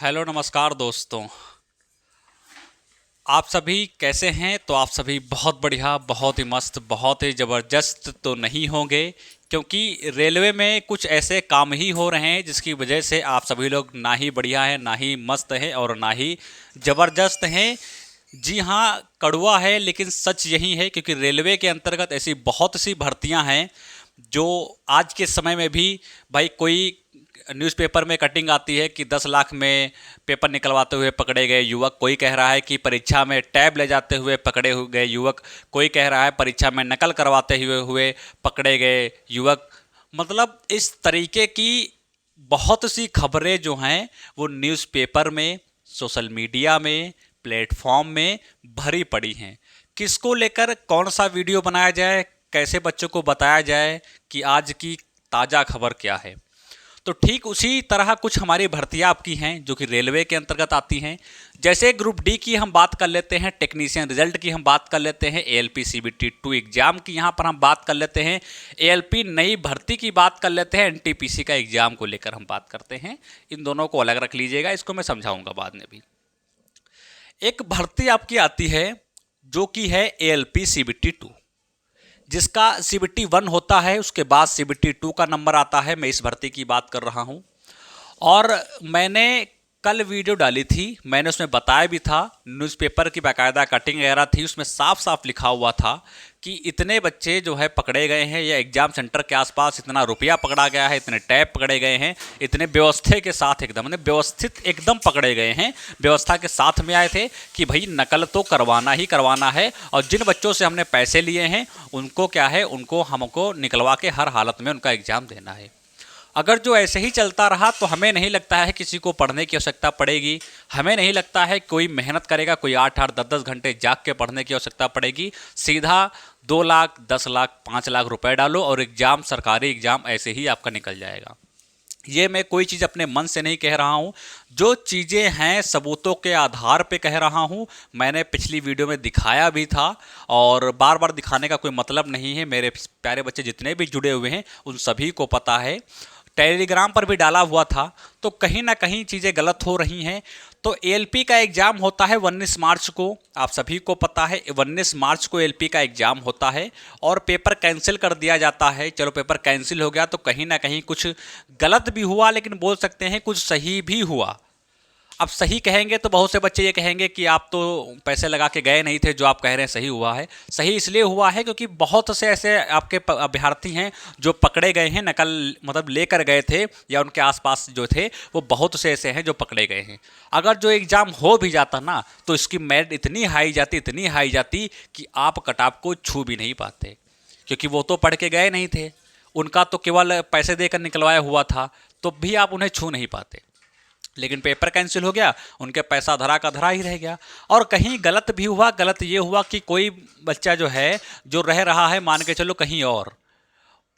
Hello नमस्कार दोस्तों। आप सभी कैसे हैं? तो आप सभी बहुत बढ़िया, बहुत ही मस्त, बहुत ही ज़बरदस्त तो नहीं होंगे, क्योंकि रेलवे में कुछ ऐसे काम ही हो रहे हैं जिसकी वजह से आप सभी लोग ना ही बढ़िया हैं, ना ही मस्त हैं और ना ही ज़बरदस्त हैं। जी हाँ, कड़वा है लेकिन सच यही है, क्योंकि रेलवे के अंतर्गत ऐसी बहुत सी भर्तियां हैं जो आज के समय में भी भाई कोई न्यूज़पेपर में कटिंग आती है कि 10 लाख में पेपर निकलवाते हुए पकड़े गए युवक, कोई कह रहा है कि परीक्षा में टैब ले जाते हुए पकड़े गए युवक, कोई कह रहा है परीक्षा में नकल करवाते हुए पकड़े गए युवक। मतलब इस तरीके की बहुत सी खबरें जो हैं वो न्यूज़पेपर में, सोशल मीडिया में, प्लेटफॉर्म में भरी पड़ी हैं। किसको लेकर कौन सा वीडियो बनाया जाए, कैसे बच्चों को बताया जाए कि आज की ताज़ा खबर क्या है। तो ठीक उसी तरह कुछ हमारी भर्तियां आपकी हैं जो कि रेलवे के अंतर्गत आती हैं। जैसे ग्रुप डी की हम बात कर लेते हैं, टेक्नीशियन रिजल्ट की हम बात कर लेते हैं, एएलपी सीबीटी 2 एग्जाम की यहाँ पर हम बात कर लेते हैं, एएलपी नई भर्ती की बात कर लेते हैं, एनटीपीसी का एग्जाम को लेकर हम बात करते हैं। इन दोनों को अलग रख लीजिएगा, इसको मैं समझाऊंगा बाद में भी। एक भर्ती आपकी आती है जो कि है एएलपी सीबीटी 2, जिसका सीबीटी 1 होता है, उसके बाद सीबीटी 2 का नंबर आता है। मैं इस भर्ती की बात कर रहा हूँ और मैंने कल वीडियो डाली थी, मैंने उसमें बताया भी था, न्यूज़पेपर की बाकायदा कटिंग वगैरह थी, उसमें साफ साफ लिखा हुआ था कि इतने बच्चे जो है पकड़े गए हैं, या एग्जाम सेंटर के आसपास इतना रुपया पकड़ा गया है, इतने टैब पकड़े गए हैं, इतने व्यवस्था के साथ एकदम मतलब व्यवस्थित एकदम पकड़े गए हैं, व्यवस्था के साथ में आए थे कि भाई नकल तो करवाना ही करवाना है, और जिन बच्चों से हमने पैसे लिए हैं उनको क्या है, उनको हमको निकलवा के हर हालत में उनका एग्ज़ाम देना है। अगर जो ऐसे ही चलता रहा तो हमें नहीं लगता है किसी को पढ़ने की आवश्यकता पड़ेगी, हमें नहीं लगता है कोई मेहनत करेगा, कोई 8-8 10-10 घंटे जाग के पढ़ने की आवश्यकता पड़ेगी। सीधा 2 लाख, 10 लाख, 5 लाख रुपए डालो और एग्ज़ाम, सरकारी एग्ज़ाम ऐसे ही आपका निकल जाएगा। ये मैं कोई चीज़ अपने मन से नहीं कह रहा हूँ, जो चीज़ें हैं सबूतों के आधार पे कह रहा हूँ। मैंने पिछली वीडियो में दिखाया भी था और बार बार दिखाने का कोई मतलब नहीं है। मेरे प्यारे बच्चे जितने भी जुड़े हुए हैं उन सभी को पता है, टेलीग्राम पर भी डाला हुआ था। तो कहीं ना कहीं चीज़ें गलत हो रही हैं। तो एएलपी का एग्ज़ाम होता है 19 मार्च को, आप सभी को पता है 19 मार्च को एएलपी का एग्ज़ाम होता है और पेपर कैंसिल कर दिया जाता है। चलो पेपर कैंसिल हो गया तो कहीं ना कहीं कुछ गलत भी हुआ, लेकिन बोल सकते हैं कुछ सही भी हुआ। अब सही कहेंगे तो बहुत से बच्चे ये कहेंगे कि आप तो पैसे लगा के गए नहीं थे, जो आप कह रहे हैं सही हुआ है। सही इसलिए हुआ है क्योंकि बहुत से ऐसे आपके अभ्यर्थी हैं जो पकड़े गए हैं, नकल मतलब लेकर गए थे या उनके आसपास जो थे, वो बहुत से ऐसे हैं जो पकड़े गए हैं। अगर जो एग्ज़ाम हो भी जाता ना तो इसकी मेरिट इतनी हाई जाती, इतनी हाई जाती कि आप कट ऑफ को छू भी नहीं पाते, क्योंकि वो तो पढ़ के गए नहीं थे, उनका तो केवल पैसे देकर निकलवाया हुआ था, तो भी आप उन्हें छू नहीं पाते। लेकिन पेपर कैंसिल हो गया, उनके पैसा धरा का धरा ही रह गया। और कहीं गलत भी हुआ, गलत ये हुआ कि कोई बच्चा जो है जो रह रहा है मान के चलो कहीं और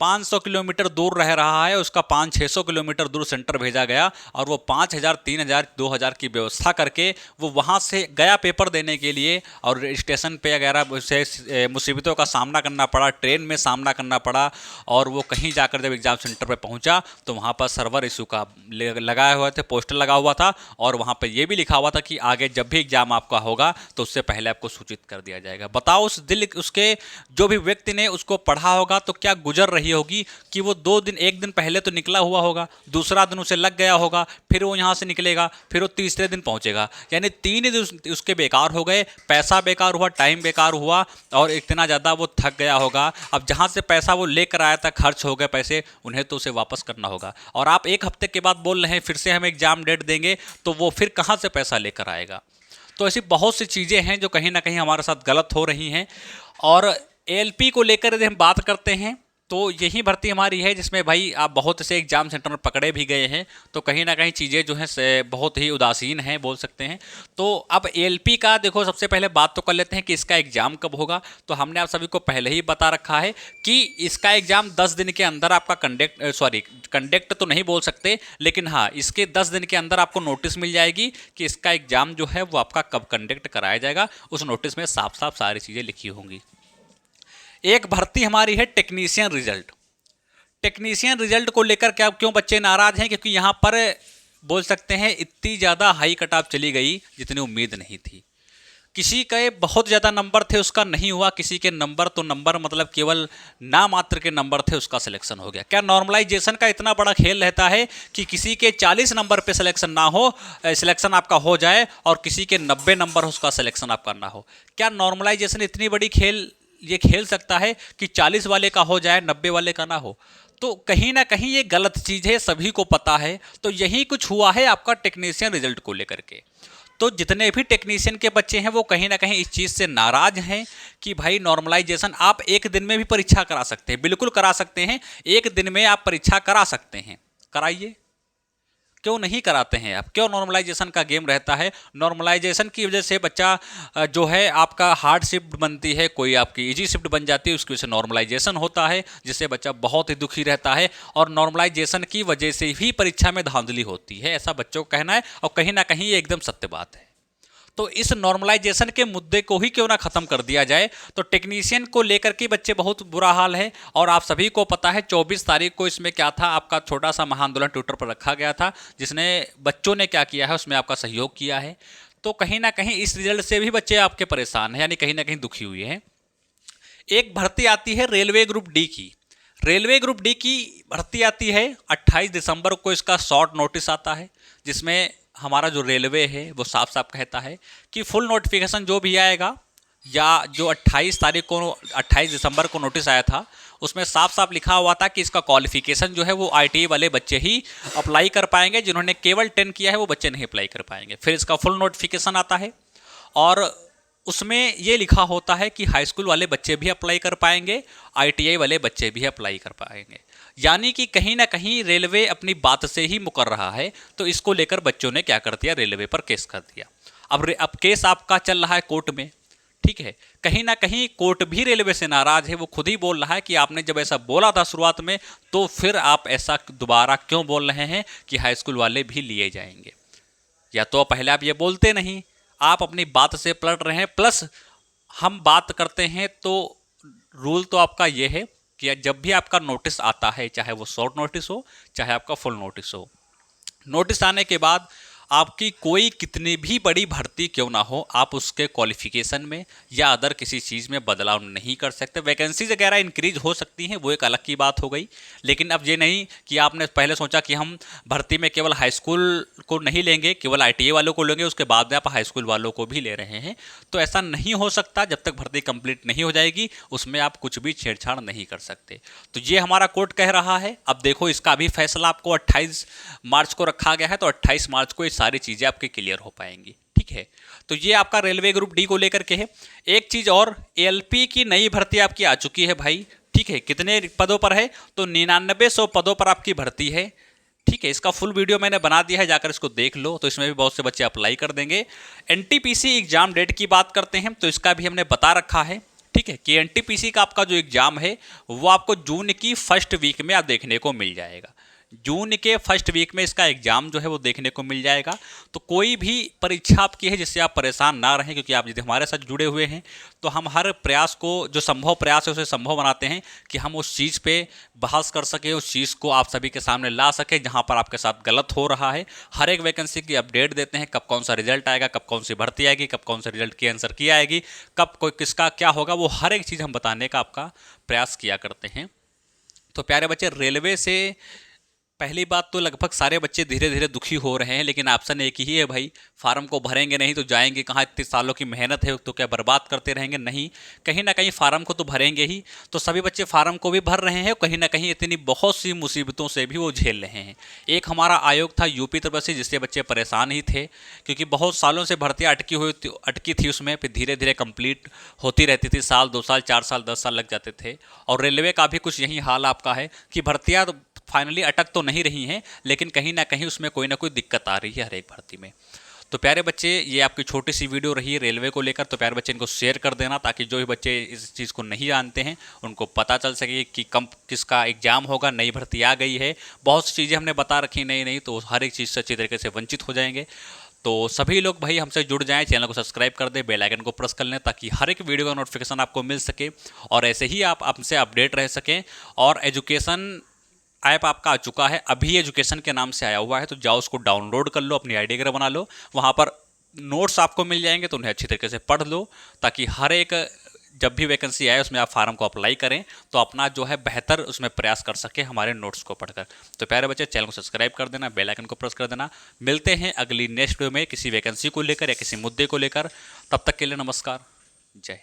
500 किलोमीटर दूर रह रहा है, उसका 500-600 किलोमीटर दूर सेंटर भेजा गया और वो 5,000, 3,000, 2,000 की व्यवस्था करके वो वहाँ से गया पेपर देने के लिए, और स्टेशन पे वगैरह से मुसीबतों का सामना करना पड़ा, ट्रेन में सामना करना पड़ा। और वो कहीं जाकर जब एग्ज़ाम सेंटर पर पहुँचा तो वहाँ पर सर्वर इशू का लगाए हुए थे, पोस्टर लगा हुआ था और वहाँ पर ये भी लिखा हुआ था कि आगे जब भी एग्ज़ाम आपका होगा तो उससे पहले आपको सूचित कर दिया जाएगा। बताओ उस दिल उसके जो भी व्यक्ति ने उसको पढ़ा होगा तो क्या गुजर रही होगी कि वो 2 दिन, 1 दिन पहले तो निकला हुआ होगा, दूसरा दिन उसे लग गया होगा, फिर वो यहाँ से निकलेगा, फिर वो तीसरे दिन पहुँचेगा, यानी 3 दिन उसके बेकार हो गए, पैसा बेकार हुआ, टाइम बेकार हुआ और इतना ज़्यादा वो थक गया होगा। अब जहाँ से पैसा वो लेकर आया था, खर्च हो गए पैसे, उन्हें तो उसे वापस करना होगा। और आप 1 हफ्ते के बाद बोल रहे हैं फिर से हम एग्ज़ाम डेट देंगे, तो वो फिर कहाँ से पैसा लेकर आएगा। तो ऐसी बहुत सी चीज़ें हैं जो कहीं ना कहीं हमारे साथ गलत हो रही हैं। और एएलपी को लेकर यदि हम बात करते हैं तो यही भर्ती हमारी है जिसमें भाई आप बहुत से एग्जाम सेंटर में पकड़े भी गए हैं, तो कहीं ना कहीं चीज़ें जो हैं बहुत ही उदासीन हैं बोल सकते हैं। तो अब एएलपी का देखो, सबसे पहले बात तो कर लेते हैं कि इसका एग्ज़ाम कब होगा। तो हमने आप सभी को पहले ही बता रखा है कि इसका एग्ज़ाम 10 दिन के अंदर आपका कंडक्ट तो नहीं बोल सकते, लेकिन हाँ इसके 10 दिन के अंदर आपको नोटिस मिल जाएगी कि इसका एग्ज़ाम जो है वो आपका कब कंडक्ट कराया जाएगा। उस नोटिस में साफ साफ सारी चीज़ें लिखी होंगी। एक भर्ती हमारी है टेक्नीशियन रिजल्ट। टेक्नीशियन रिजल्ट को लेकर क्या क्यों बच्चे नाराज हैं? क्योंकि यहाँ पर बोल सकते हैं इतनी ज़्यादा हाई कट ऑफ चली गई जितनी उम्मीद नहीं थी। किसी के बहुत ज़्यादा नंबर थे, उसका नहीं हुआ। किसी के नंबर तो नंबर मतलब केवल नाम मात्र के नंबर थे, उसका सिलेक्शन हो गया। क्या नॉर्मलाइजेशन का इतना बड़ा खेल रहता है कि किसी के 40 नंबर पे सिलेक्शन ना हो, सिलेक्शन आपका हो जाए, और किसी के 90 नंबर उसका सिलेक्शन आपका ना हो? क्या नॉर्मलाइजेशन इतनी बड़ी खेल ये खेल सकता है कि 40 वाले का हो जाए, 90 वाले का ना हो? तो कहीं ना कहीं ये गलत चीज़ है, सभी को पता है। तो यही कुछ हुआ है आपका टेक्नीशियन रिजल्ट को लेकर के। तो जितने भी टेक्नीशियन के बच्चे हैं वो कहीं ना कहीं इस चीज़ से नाराज हैं कि भाई नॉर्मलाइजेशन आप एक दिन में भी परीक्षा करा सकते हैं, बिल्कुल करा सकते हैं। एक दिन में आप परीक्षा करा सकते हैं, कराइए। क्यों नहीं कराते हैं आप? क्यों नॉर्मलाइजेशन का गेम रहता है? नॉर्मलाइजेशन की वजह से बच्चा जो है आपका हार्ड शिफ्ट बनती है, कोई आपकी इजी शिफ्ट बन जाती है, उसकी वजह से नॉर्मलाइजेशन होता है, जिससे बच्चा बहुत ही दुखी रहता है। और नॉर्मलाइजेशन की वजह से ही परीक्षा में धांधली होती है, ऐसा बच्चों को कहना है। और कहीं ना कहीं ये एकदम सत्य बात है। तो इस नॉर्मलाइजेशन के मुद्दे को ही क्यों ना ख़त्म कर दिया जाए। तो टेक्नीशियन को लेकर के बच्चे बहुत बुरा हाल है। और आप सभी को पता है 24 तारीख को इसमें क्या था, आपका छोटा सा महाआंदोलन ट्विटर पर रखा गया था, जिसने बच्चों ने क्या किया है उसमें आपका सहयोग किया है। तो कहीं ना कहीं इस रिजल्ट से भी बच्चे आपके परेशान हैं, यानी कहीं ना कहीं दुखी हुए हैं। एक भर्ती आती है रेलवे ग्रुप डी की। रेलवे ग्रुप डी की भर्ती आती है 28 दिसंबर को, इसका शॉर्ट नोटिस आता है, जिसमें हमारा जो रेलवे है वो साफ साफ कहता है कि फुल नोटिफिकेशन जो भी आएगा, या जो 28 दिसंबर को नोटिस आया था उसमें साफ साफ लिखा हुआ था कि इसका क्वालिफिकेशन जो है वो ITI वाले बच्चे ही अप्लाई कर पाएंगे, जिन्होंने केवल 10 किया है वो बच्चे नहीं अप्लाई कर पाएंगे। फिर इसका फुल नोटिफिकेशन आता है और उसमें ये लिखा होता है कि हाई स्कूल वाले बच्चे भी अप्लाई कर पाएंगे, ITI वाले बच्चे भी अप्लाई कर पाएंगे। यानी कि कहीं ना कहीं रेलवे अपनी बात से ही मुकर रहा है। तो इसको लेकर बच्चों ने क्या कर दिया, रेलवे पर केस कर दिया। अब केस आपका चल रहा है कोर्ट में, ठीक है। कहीं ना कहीं कोर्ट भी रेलवे से नाराज है। वो खुद ही बोल रहा है कि आपने जब ऐसा बोला था शुरुआत में, तो फिर आप ऐसा दोबारा क्यों बोल रहे हैं कि हाई स्कूल वाले भी लिए जाएंगे? या तो पहले आप ये बोलते नहीं, आप अपनी बात से पलट रहे हैं। प्लस हम बात करते हैं तो रूल तो आपका ये है कि जब भी आपका नोटिस आता है, चाहे वो शॉर्ट नोटिस हो चाहे आपका फुल नोटिस हो, नोटिस आने के बाद आपकी कोई कितनी भी बड़ी भर्ती क्यों ना हो, आप उसके क्वालिफिकेशन में या अदर किसी चीज़ में बदलाव नहीं कर सकते। वैकेंसीज वगैरह इंक्रीज हो सकती हैं, वो एक अलग की बात हो गई। लेकिन अब ये नहीं कि आपने पहले सोचा कि हम भर्ती में केवल हाई स्कूल को नहीं लेंगे, केवल ITI वालों को लेंगे, उसके बाद में आप हाई स्कूल वालों को भी ले रहे हैं। तो ऐसा नहीं हो सकता। जब तक भर्ती कंप्लीट नहीं हो जाएगी उसमें आप कुछ भी छेड़छाड़ नहीं कर सकते। तो ये हमारा कोर्ट कह रहा है। अब देखो इसका भी फैसला आपको 28 मार्च को रखा गया है, तो 28 मार्च को ये सारी चीज़ें आपकी क्लियर हो पाएंगी, ठीक है। तो ये आपका रेलवे ग्रुप डी को लेकर के है। एक चीज़ और, ALP की नई भर्ती आपकी आ चुकी है भाई, ठीक है। कितने पदों पर है? तो 9900 पदों पर आपकी भर्ती है, ठीक है। इसका फुल वीडियो मैंने बना दिया है, जाकर इसको देख लो। तो इसमें भी बहुत से बच्चे अप्लाई कर देंगे। NTPC एग्जाम डेट की बात करते हैं तो इसका भी हमने बता रखा है, ठीक है, कि NTPC का आपका जो एग्ज़ाम है वो आपको जून की फर्स्ट वीक में आप देखने को मिल जाएगा। जून के फर्स्ट वीक में इसका एग्ज़ाम जो है वो देखने को मिल जाएगा। तो कोई भी परीक्षा आपकी है जिससे आप परेशान ना रहें, क्योंकि आप यदि हमारे साथ जुड़े हुए हैं तो हम हर प्रयास को, जो संभव प्रयास है उसे संभव बनाते हैं कि हम उस चीज़ पे बहस कर सकें, उस चीज़ को आप सभी के सामने ला सकें जहाँ पर आपके साथ गलत हो रहा है। हर एक वैकेंसी की अपडेट देते हैं, कब कौन सा रिजल्ट आएगा, कब कौन सी भर्ती आएगी, कब कौन से रिजल्ट की आंसर की आएगी, कब कोई किसका क्या होगा, वो हर एक चीज़ हम बताने का आपका प्रयास किया करते हैं। तो प्यारे बच्चे, रेलवे से पहली बात तो लगभग सारे बच्चे धीरे धीरे दुखी हो रहे हैं, लेकिन ऑप्शन एक ही है भाई, फार्म को भरेंगे नहीं तो जाएंगे कहाँ? इतने सालों की मेहनत है तो क्या बर्बाद करते रहेंगे? नहीं, कहीं ना कहीं फार्म को तो भरेंगे ही। तो सभी बच्चे फार्म को भी भर रहे हैं, कहीं ना कहीं इतनी बहुत सी मुसीबतों से भी वो झेल रहे हैं। एक हमारा आयोग था यूपी तरफ जिससे बच्चे परेशान ही थे, क्योंकि बहुत सालों से भर्तियाँ अटकी थी उसमें, फिर धीरे धीरे कंप्लीट होती रहती थी। साल 2 साल 4 साल 10 साल लग जाते थे। और रेलवे का भी कुछ यही हाल आपका है कि भर्तियाँ फाइनली अटक तो नहीं रही हैं, लेकिन कहीं ना कहीं उसमें कोई ना कोई दिक्कत आ रही है हर एक भर्ती में। तो प्यारे बच्चे, ये आपकी छोटी सी वीडियो रही है रेलवे को लेकर। तो प्यारे बच्चे इनको शेयर कर देना, ताकि जो भी बच्चे इस चीज़ को नहीं जानते हैं उनको पता चल सके कि कब किसका एग्जाम होगा। नई भर्ती आ गई है, बहुत सी चीज़ें हमने बता रखी नई, तो हर एक चीज़ से अच्छी तरीके से वंचित हो जाएंगे। तो सभी लोग भाई हमसे जुड़ जाएं, चैनल को सब्सक्राइब कर दें, बेल आइकन को प्रेस कर लें, ताकि हर एक वीडियो का नोटिफिकेशन आपको मिल सके और ऐसे ही आप हमसे अपडेट रह सकें। और एजुकेशन ऐप आपका आ चुका है, अभी एजुकेशन के नाम से आया हुआ है, तो जाओ उसको डाउनलोड कर लो, अपनी आईडी वगैरह बना लो, वहाँ पर नोट्स आपको मिल जाएंगे, तो उन्हें अच्छी तरीके से पढ़ लो, ताकि हर एक जब भी वैकेंसी आए उसमें आप फार्म को अप्लाई करें, तो अपना जो है बेहतर उसमें प्रयास कर सके हमारे नोट्स को पढ़कर। तो प्यारे बच्चे, चैनल को सब्सक्राइब कर देना, बेल आइकन को प्रेस कर देना। मिलते हैं अगली नेक्स्ट वीडियो में किसी वैकेंसी को लेकर या किसी मुद्दे को लेकर। तब तक के लिए नमस्कार, जय हिंद।